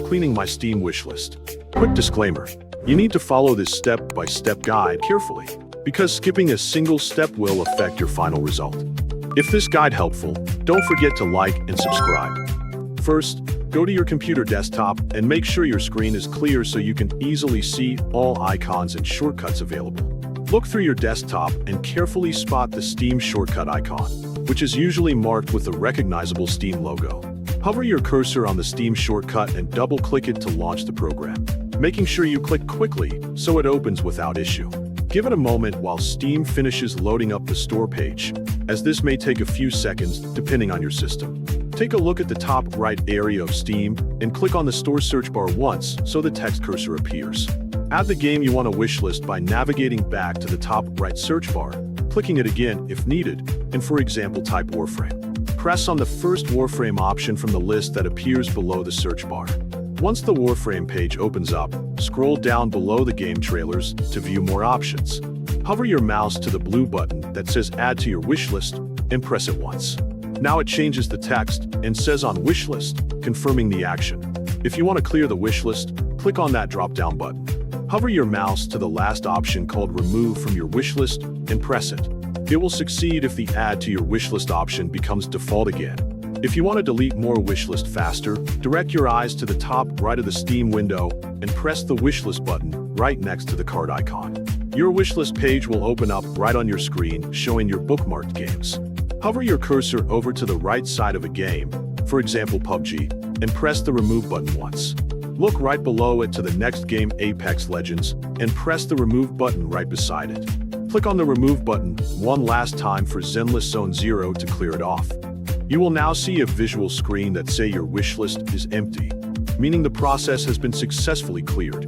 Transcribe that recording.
Cleaning My Steam Wishlist. Quick disclaimer, you need to follow this step-by-step guide carefully, because skipping a single step will affect your final result. If this guide helpful, don't forget to like and subscribe. First, go to your computer desktop and make sure your screen is clear so you can easily see all icons and shortcuts available. Look through your desktop and carefully spot the Steam shortcut icon, which is usually marked with a recognizable Steam logo. Hover your cursor on the Steam shortcut and double-click it to launch the program, making sure you click quickly so it opens without issue. Give it a moment while Steam finishes loading up the store page, as this may take a few seconds depending on your system. Take a look at the top right area of Steam and click on the store search bar once so the text cursor appears. Add the game you want to wishlist by navigating back to the top right search bar, clicking it again if needed, and for example type Warframe. Press on the first Warframe option from the list that appears below the search bar. Once the Warframe page opens up, scroll down below the game trailers to view more options. Hover your mouse to the blue button that says Add to your wishlist and press it once. Now it changes the text and says On Wishlist, confirming the action. If you want to clear the wishlist, click on that drop-down button. Hover your mouse to the last option called Remove from your wishlist and press it. It will succeed if the Add to your wishlist option becomes default again. If you want to delete more wishlist faster, direct your eyes to the top right of the Steam window and press the wishlist button right next to the card icon. Your wishlist page will open up right on your screen, showing your bookmarked games. Hover your cursor over to the right side of a game, for example PUBG, and press the Remove button once. Look right below it to the next game Apex Legends, and press the Remove button right beside it. Click on the Remove button one last time for Zenless Zone 0 to clear it off. You will now see a visual screen that says your wishlist is empty, meaning the process has been successfully cleared.